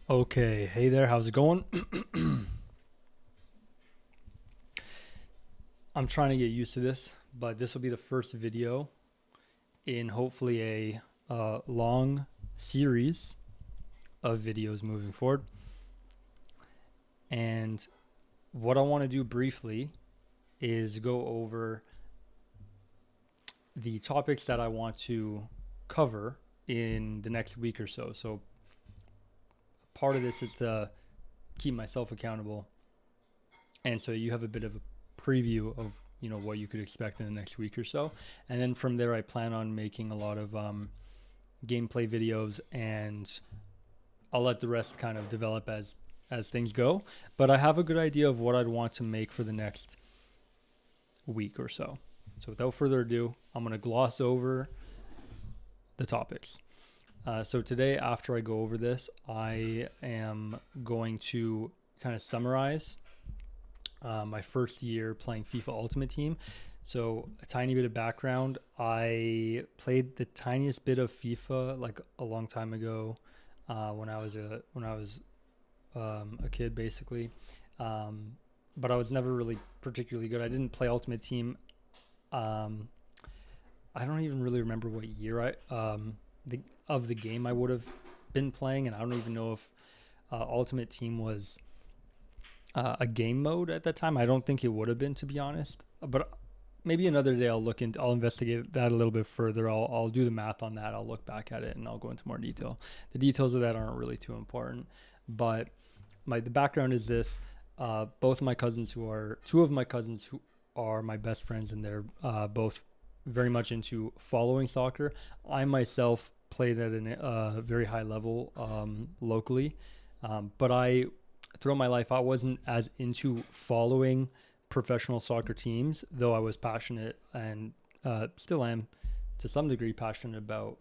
Okay, hey there, how's it going? I'm trying to get used to this, but this will be the first video in hopefully a long series of videos moving forward. And what I want to do briefly is go over the topics that I want to cover in the next week or so. So part of this is to keep myself accountable, and so you have a bit of a preview of what you could expect in the next week or so. And then from there I plan on making a lot of gameplay videos, and I'll let the rest kind of develop as things go. But I have a good idea of what I'd want to make for the next week or so. So without further ado, I'm going to gloss over the topics. So today, after I go over this, I am going to kind of summarize my first year playing FIFA Ultimate Team. So a tiny bit of background: I played the tiniest bit of FIFA like a long time ago, when I was a kid, basically. But I was never really particularly good. I didn't play Ultimate Team. I don't even really remember what year of the game I would have been playing, and I don't even know if Ultimate Team was a game mode at that time. I don't think it would have been, to be honest. But maybe another day I'll investigate that a little bit further. I'll do the math on that. I'll look back at it and I'll go into more detail. The details of that aren't really too important, but the background is this: two of my cousins who are my best friends, and they're both very much into following soccer. I myself played at a very high level locally, but throughout my life I wasn't as into following professional soccer teams, though I was passionate and still am to some degree passionate about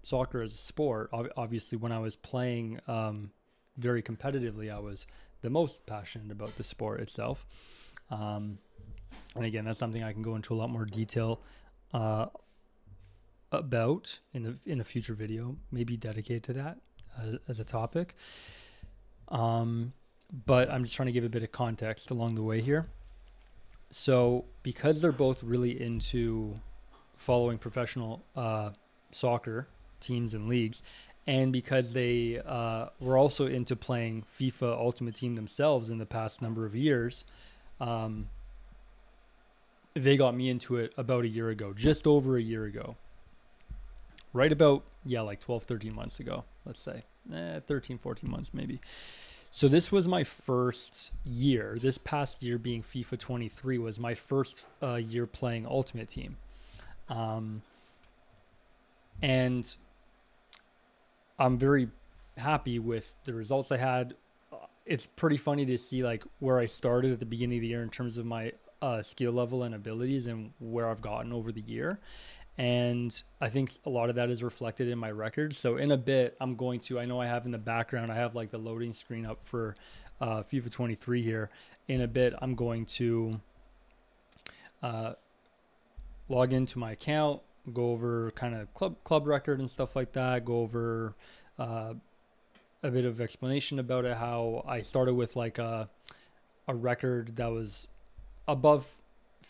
soccer as a sport. Obviously, when I was playing very competitively, I was the most passionate about the sport itself. And again, that's something I can go into a lot more detail about in a future video, maybe dedicated to that as a topic. But I'm just trying to give a bit of context along the way here. So because they're both really into following professional soccer teams and leagues, and because they were also into playing FIFA Ultimate Team themselves in the past number of years, they got me into it about a year ago, just over a year ago. Right about, like 12, 13 months ago, let's say. 13, 14 months maybe. So this was my first year. This past year, being FIFA 23, was my first year playing Ultimate Team. And I'm very happy with the results I had. It's pretty funny to see like where I started at the beginning of the year in terms of my skill level and abilities, and where I've gotten over the year. And I think a lot of that is reflected in my record. So in a bit, I know I have in the background, I have like the loading screen up for FIFA 23 here. In a bit, I'm going to log into my account, go over kind of club record and stuff like that, go over a bit of explanation about it, how I started with like a record that was above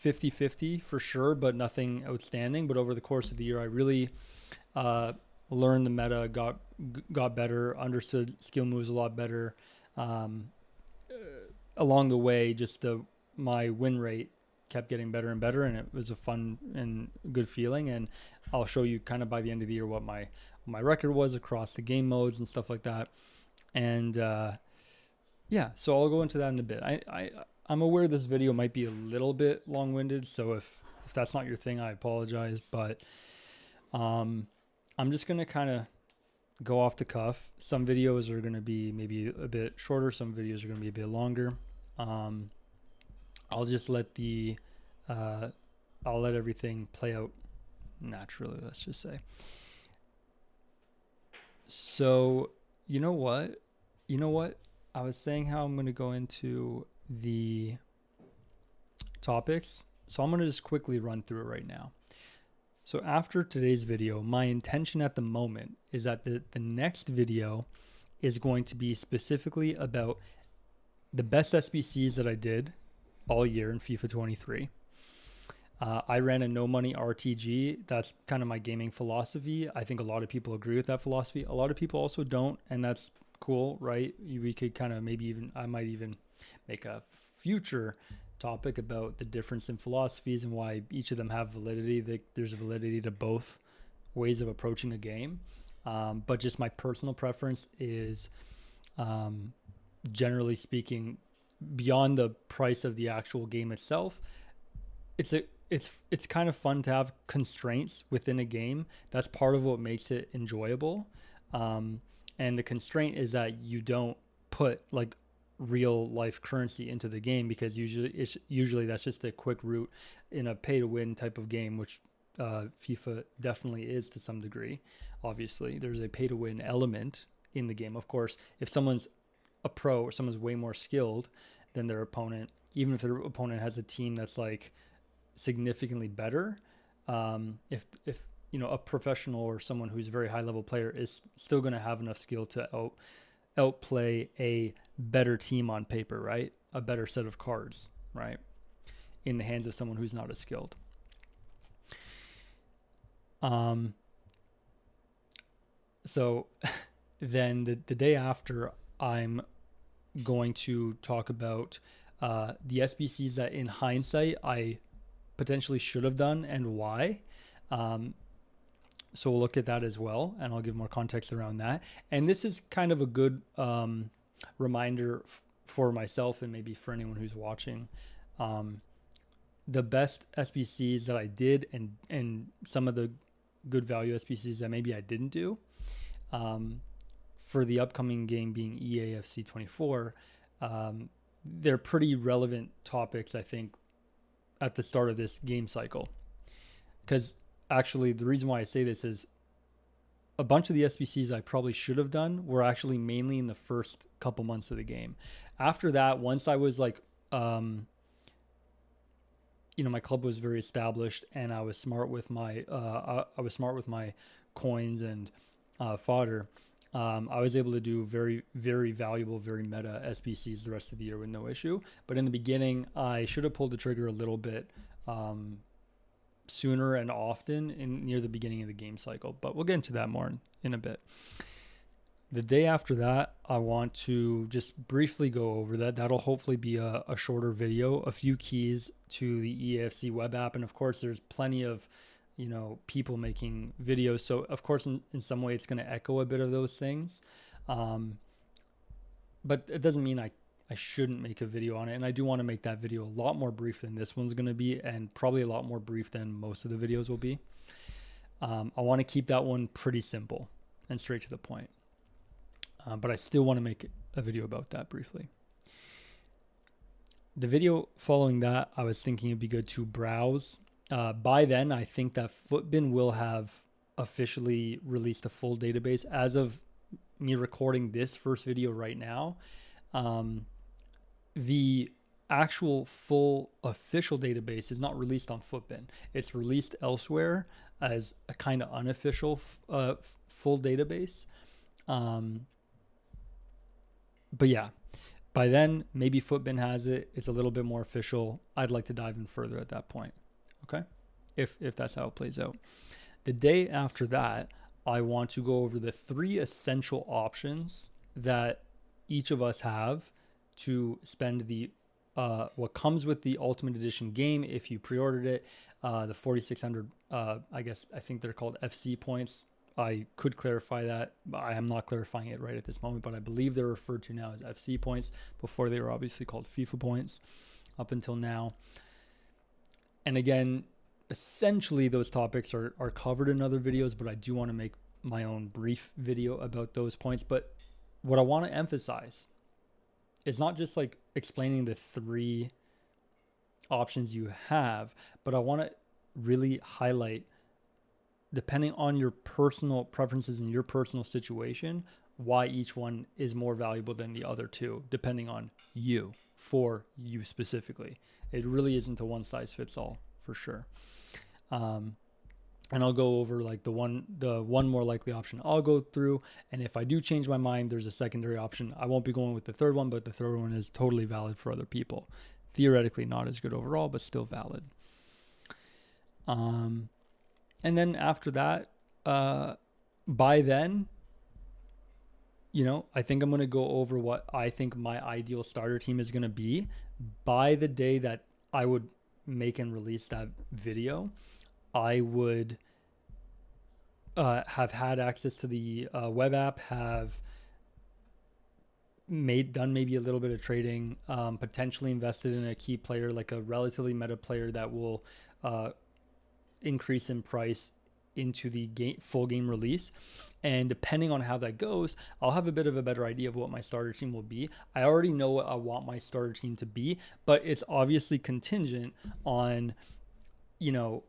50-50 for sure, but nothing outstanding. But over the course of the year, I really learned the meta, got better, understood skill moves a lot better. Along the way, just my win rate kept getting better and better, and it was a fun and good feeling. And I'll show you kind of by the end of the year what my record was across the game modes and stuff like that. And so I'll go into that in a bit. I'm aware this video might be a little bit long-winded, so if that's not your thing, I apologize. But I'm just going to kind of go off the cuff. Some videos are going to be maybe a bit shorter. Some videos are going to be a bit longer. I'll just let I'll let everything play out naturally, let's just say. So, you know what? I was saying how I'm going to go into the topics. So I'm going to just quickly run through it right now. So after today's video, my intention at the moment is that the next video is going to be specifically about the best SBCs that I did all year in FIFA 23. I ran a no money RTG. That's kind of my gaming philosophy. I think a lot of people agree with that philosophy. A lot of people also don't, and that's cool, right? We could kind of I might even make a future topic about the difference in philosophies and why each of them have validity. There's validity to both ways of approaching a game. But just my personal preference is, generally speaking, beyond the price of the actual game itself, it's kind of fun to have constraints within a game. That's part of what makes it enjoyable. And the constraint is that you don't put like real life currency into the game, because usually that's just a quick route in a pay to win type of game, which FIFA definitely is to some degree. Obviously, there's a pay to win element in the game. Of course, if someone's a pro or someone's way more skilled than their opponent, even if their opponent has a team that's like significantly better, if a professional or someone who's a very high level player is still going to have enough skill to outplay a better team on paper, right? A better set of cards, right? In the hands of someone who's not as skilled. So then the day after, I'm going to talk about the SBCs that in hindsight I potentially should have done and why. So we'll look at that as well, and I'll give more context around that. And this is kind of a good reminder for myself and maybe for anyone who's watching. The best SBCs that I did and some of the good value SBCs that maybe I didn't do for the upcoming game being EAFC 24, they're pretty relevant topics, I think, at the start of this game cycle. Because actually, the reason why I say this is a bunch of the SBCs I probably should have done were actually mainly in the first couple months of the game. After that, once I was like, my club was very established, and I was smart with my coins and fodder. I was able to do very, very valuable, very meta SBCs the rest of the year with no issue. But in the beginning, I should have pulled the trigger a little bit sooner and often near the beginning of the game cycle. But we'll get into that more in a bit. The day after that, I want to just briefly go over that. That'll hopefully be a shorter video, a few keys to the EAFC web app. And of course, there's plenty of people making videos. So of course, in some way, it's going to echo a bit of those things. But it doesn't mean I shouldn't make a video on it. And I do want to make that video a lot more brief than this one's going to be, and probably a lot more brief than most of the videos will be. I want to keep that one pretty simple and straight to the point. But I still want to make a video about that briefly. The video following that, I was thinking it'd be good to browse. By then, I think that Footbin will have officially released a full database. As of me recording this first video right now, the actual full official database is not released on Footbin. It's released elsewhere as a kind of unofficial full database. But yeah, by then, maybe Footbin has it. It's a little bit more official. I'd like to dive in further at that point. Okay, if that's how it plays out. The day after that, I want to go over the 3 essential options that each of us have to spend the what comes with the Ultimate Edition game if you pre-ordered it. The 4,600, I think they're called FC points. I could clarify that. I am not clarifying it right at this moment, but I believe they're referred to now as FC points. Before, they were obviously called FIFA points up until now. And again, essentially those topics are covered in other videos, but I do want to make my own brief video about those points. But what I want to emphasize is not just like explaining the 3 options you have, but I want to really highlight, depending on your personal preferences and your personal situation, why each one is more valuable than the other 2, depending on you, for you specifically. It really isn't a one size fits all, for sure. And and I'll go over like the one more likely option I'll go through. And if I do change my mind, there's a secondary option. I won't be going with the third one, but the third one is totally valid for other people. Theoretically not as good overall, but still valid. And then after that, by then, I think I'm going to go over what I think my ideal starter team is going to be by the day that I would make and release that video. I would have had access to the web app, have done maybe a little bit of trading, potentially invested in a key player, like a relatively meta player that will increase in price into the full game release. And depending on how that goes, I'll have a bit of a better idea of what my starter team will be. I already know what I want my starter team to be, but it's obviously contingent on,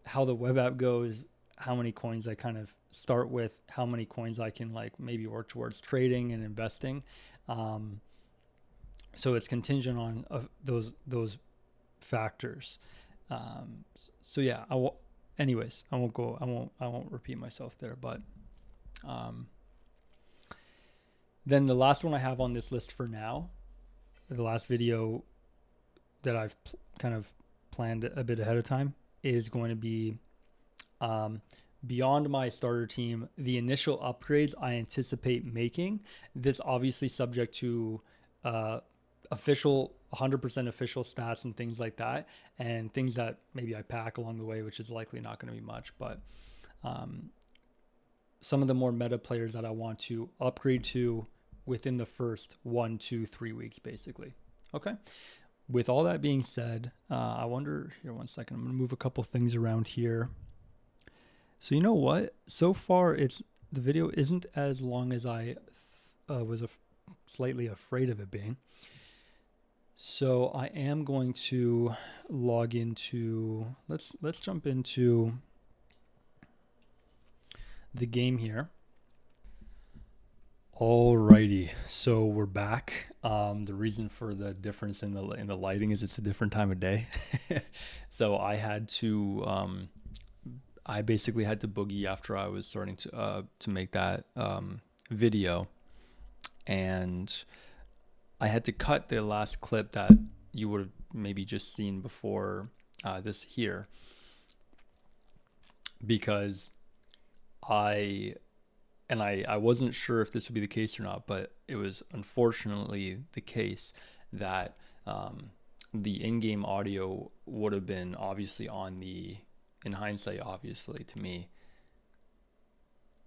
how the web app goes, how many coins I kind of start with, how many coins I can like maybe work towards trading and investing. So it's contingent on those factors. So yeah, anyways, I won't repeat myself there, but then the last one I have on this list for now, the last video that I've kind of planned a bit ahead of time, is going to be beyond my starter team, the initial upgrades I anticipate making. This obviously subject to 100% official stats and things like that, and things that maybe I pack along the way, which is likely not going to be much, but some of the more meta players that I want to upgrade to within the first 1, 2, 3 weeks, basically. Okay. With all that being said, I wonder here, 1 second, I'm going to move a couple things around here. So you know what? So far, the video isn't as long as I was slightly afraid of it being. So I am going to log into, let's jump into the game here. Alrighty, so we're back. The reason for the difference in the lighting is it's a different time of day. So I basically had to boogie after I was starting to make that video, and I had to cut the last clip that you would have maybe just seen before this here, because I wasn't sure if this would be the case or not, but it was unfortunately the case that the in-game audio would have been obviously in hindsight, obviously to me,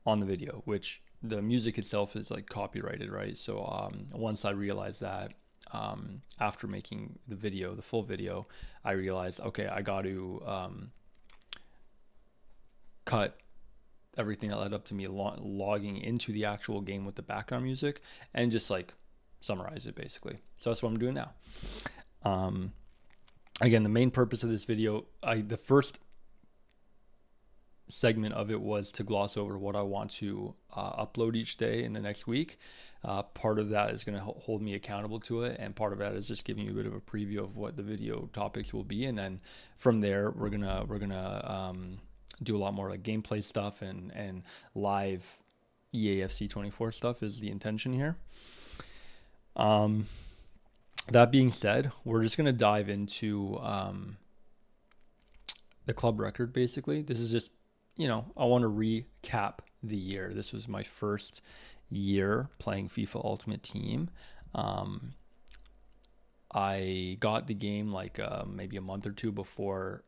on the video, which the music itself is like copyrighted, right? So once I realized that, after making the full video, I realized, okay, I got to cut everything that led up to me logging into the actual game with the background music and just like summarize it basically. So that's what I'm doing now. Again, the main purpose of this video, the first segment of it was to gloss over what I want to upload each day in the next week. Part of that is going to hold me accountable to it, and part of that is just giving you a bit of a preview of what the video topics will be, and then from there we're gonna do a lot more like gameplay stuff and live EAFC 24 stuff is the intention here. That being said, we're just gonna dive into the club record. Basically, this is just, I want to recap the year. This was my first year playing FIFA Ultimate Team. I got the game like maybe a month or two before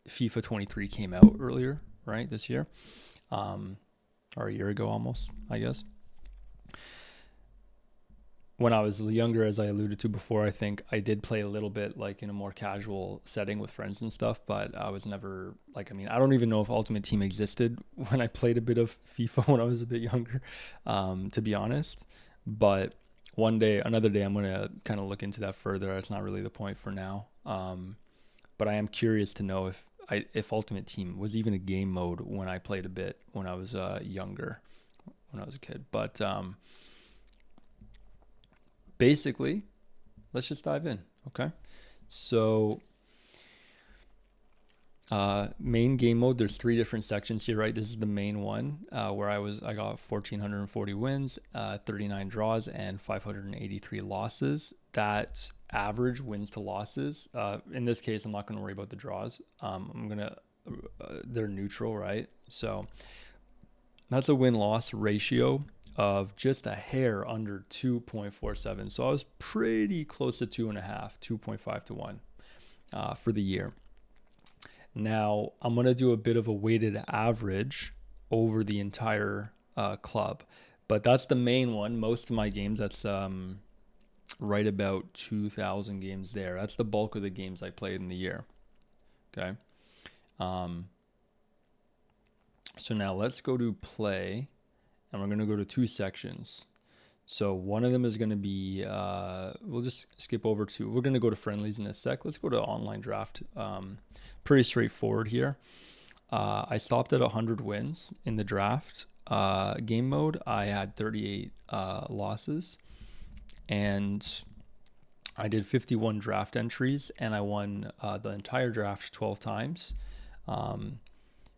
FIFA 23 came out earlier, right, this year, or a year ago almost, I guess. When I was younger, as I alluded to before, I think I did play a little bit like in a more casual setting with friends and stuff, but I was never I don't even know if Ultimate Team existed when I played a bit of FIFA when I was a bit younger, to be honest. But another day, I'm going to kind of look into that further. That's not really the point for now. But I am curious to know if Ultimate Team was even a game mode when I played a bit when I was younger, when I was a kid. But basically, let's just dive in, okay? So Main game mode, there's 3 different sections here, right? This is the main one, where I got 1,440 wins, 39 draws, and 583 losses. That average wins to losses. In this case, I'm not going to worry about the draws. They're neutral, right? So that's a win-loss ratio of just a hair under 2.47. So I was pretty close to 2.5, 2.5 to 1 for the year. Now, I'm going to do a bit of a weighted average over the entire club, but that's the main one. Most of my games, that's right about 2,000 games there. That's the bulk of the games I played in the year. Okay. So now let's go to play, and we're going to go to 2 sections. So one of them is going to be, we'll just skip over to, we're going to go to friendlies in a sec. Let's go to online draft. Pretty straightforward here. I stopped at 100 wins in the draft. Game mode, I had 38 losses, and I did 51 draft entries, and I won the entire draft 12 times.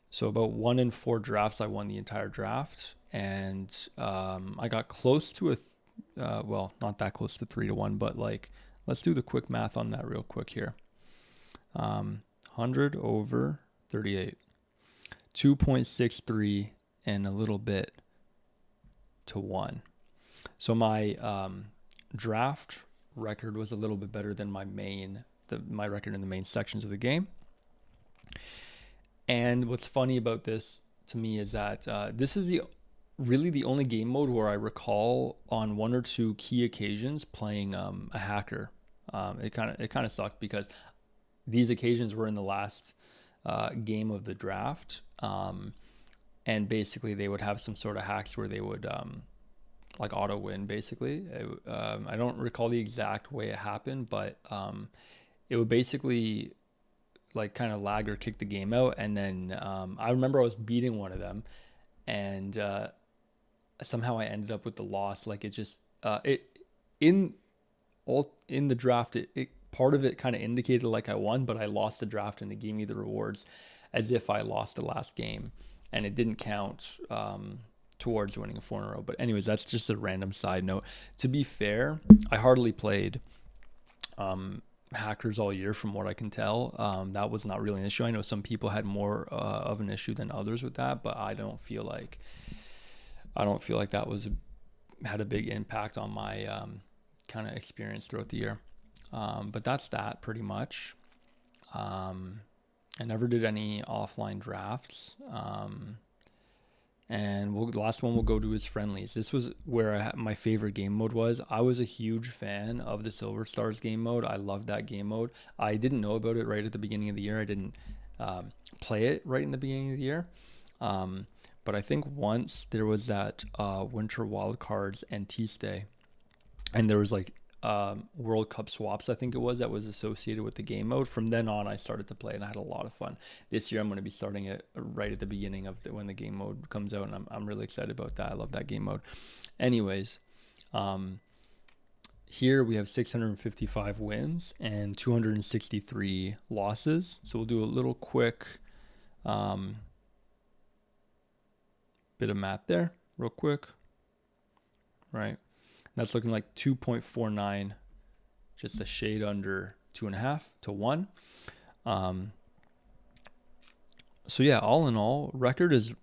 So about 1 in 4 drafts, I won the entire draft, and I got close to well, not that close to 3 to 1, but like, let's do the quick math on that real quick here. 100 over 38, 2.63 and a little bit to 1. So my draft record was a little bit better than my record in the main sections of the game. And what's funny about this to me is that this is really the only game mode where I recall on 1 or 2 key occasions playing a hacker. It kind of sucked because these occasions were in the last game of the draft, and basically they would have some sort of hacks where they would like auto win. Basically, I don't recall the exact way it happened, but it would basically like kind of lag or kick the game out. And then I remember I was beating one of them, and somehow I ended up with the loss. Like it just in the draft, it part of it kind of indicated like I won, but I lost the draft, and it gave me the rewards as if I lost the last game, and it didn't count towards winning a 4 in a row. But anyways, that's just a random side note. To be fair, I hardly played hackers all year from what I can tell. That was not really an issue. I know some people had more of an issue than others with that, but I don't feel like that had a big impact on my kind of experience throughout the year. But that's that pretty much. I never did any offline drafts. And the last one we'll go to is friendlies. This was where my favorite game mode was. I was a huge fan of the Silver Stars game mode. I loved that game mode. I didn't know about it right at the beginning of the year. I didn't play it right in the beginning of the year. But I think once there was that Winter Wildcards and T-Stay, and there was like World Cup swaps, I think it was, that was associated with the game mode. From then on, I started to play, and I had a lot of fun. This year, I'm going to be starting it right at the beginning of when the game mode comes out, and I'm really excited about that. I love that game mode. Anyways, here we have 655 wins and 263 losses. So we'll do a little quick bit of math there, real quick, right? That's looking like 2.49, just a shade under 2.5 to 1. So yeah, all in all, record is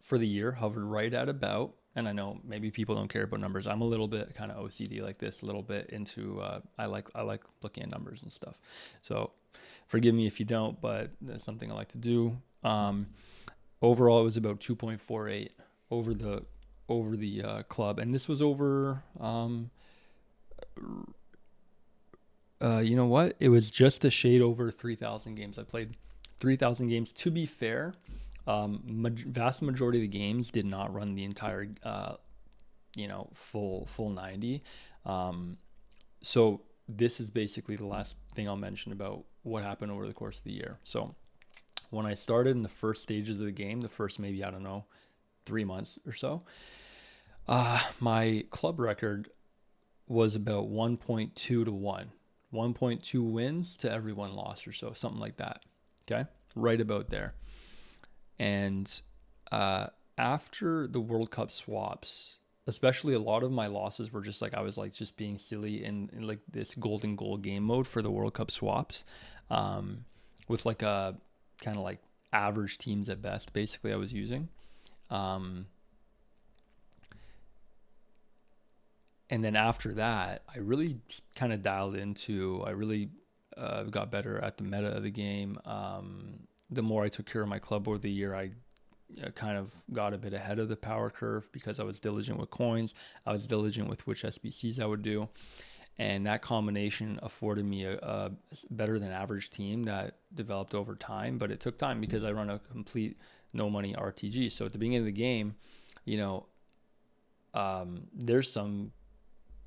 for the year hovered right at about, and I know maybe people don't care about numbers. I'm a little bit kind of OCD like this, a little bit into, I like looking at numbers and stuff. So forgive me if you don't, but that's something I like to do. Overall, it was about 2.48 over the club, and this was over you know what, it was just a shade over 3,000 games. I played 3,000 games. To be fair, vast majority of the games did not run the entire full 90. So this is basically the last thing I'll mention about what happened over the course of the year. So when I started in the first stages of the game, the first maybe, I don't know, 3 months or so, my club record was about 1.2 to 1. 1.2 wins to every 1 loss or so, something like that. Okay. right about there. And after the World Cup swaps, especially, a lot of my losses were just like I was like just being silly in like this golden goal game mode for the World Cup swaps, with like a kind of like average teams at best. Basically, I was using. And then after that, I really kind of dialed into. I really got better at the meta of the game. The more I took care of my club over the year, I kind of got a bit ahead of the power curve because I was diligent with coins. I was diligent with which SBCs I would do. And that combination afforded me a better than average team that developed over time. But it took time because I run a complete no money RTG. So at the beginning of the game, there's some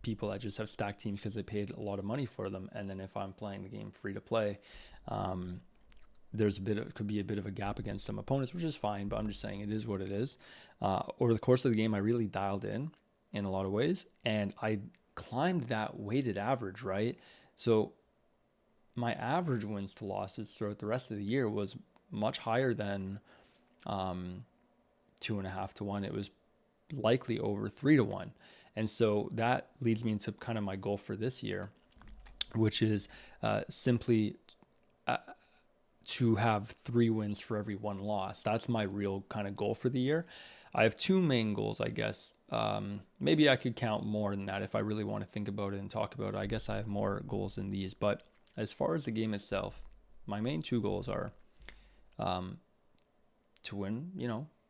people that just have stacked teams because they paid a lot of money for them. And then if I'm playing the game free to play, could be a bit of a gap against some opponents, which is fine, but I'm just saying it is what it is. Over the course of the game, I really dialed in a lot of ways, and I climbed that weighted average, right? So my average wins to losses throughout the rest of the year was much higher than 2.5 to 1. It was likely over 3 to 1. And so that leads me into kind of my goal for this year, which is simply to have 3 wins for every 1 loss. That's my real kind of goal for the year. I have 2 main goals, I guess. Maybe I could count more than that if I really want to think about it and talk about it. I guess I have more goals than these. But as far as the game itself, my main 2 goals are to win,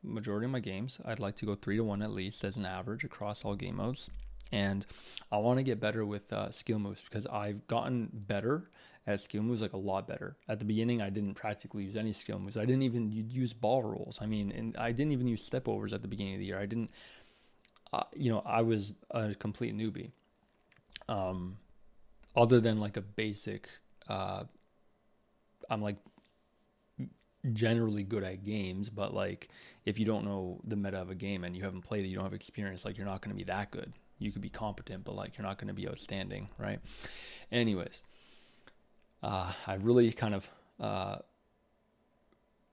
majority of my games. I'd like to go 3 to 1 at least as an average across all game modes. And I want to get better with skill moves because I've gotten better at skill moves, like a lot better. At the beginning, I didn't practically use any skill moves. I didn't even use ball rolls. And I didn't even use step overs at the beginning of the year. I didn't, I was a complete newbie. Other than like a basic, I'm like generally good at games, but like if you don't know the meta of a game and you haven't played it, you don't have experience, like you're not going to be that good. You could be competent, but like you're not going to be outstanding, right? Anyways, I really kind of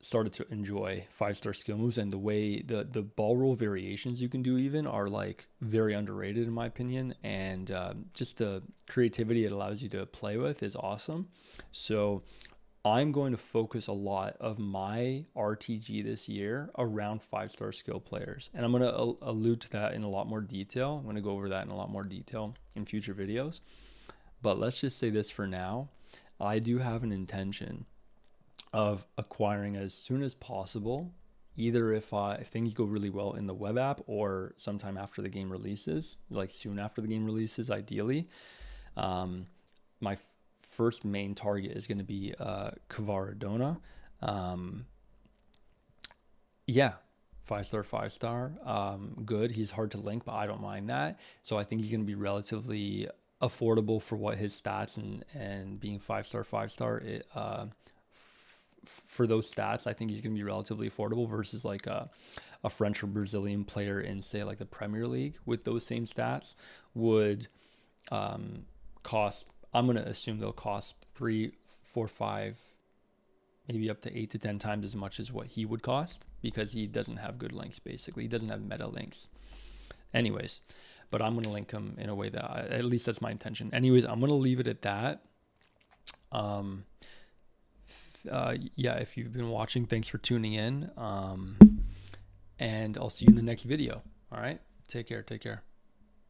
started to enjoy 5-star skill moves, and the way the ball roll variations you can do even are like very underrated in my opinion, and just the creativity it allows you to play with is awesome. So I'm going to focus a lot of my RTG this year around 5-star skill players. And I'm going to allude to that in a lot more detail. I'm going to go over that in a lot more detail in future videos. But let's just say this for now. I do have an intention of acquiring as soon as possible, either if things go really well in the web app or sometime after the game releases, like soon after the game releases, ideally. My first main target is going to be Kvaradona. 5-star, good. He's hard to link, but I don't mind that. So I think he's going to be relatively affordable for what his stats and being 5-star, for those stats, I think he's going to be relatively affordable versus like a French or Brazilian player in, say, like the Premier League with those same stats would cost. I'm going to assume they'll cost 3, 4, 5, maybe up to 8 to 10 times as much as what he would cost because he doesn't have good links, basically. He doesn't have meta links. Anyways, but I'm going to link him in a way that, at least that's my intention. Anyways, I'm going to leave it at that. If you've been watching, thanks for tuning in. And I'll see you in the next video. All right. Take care.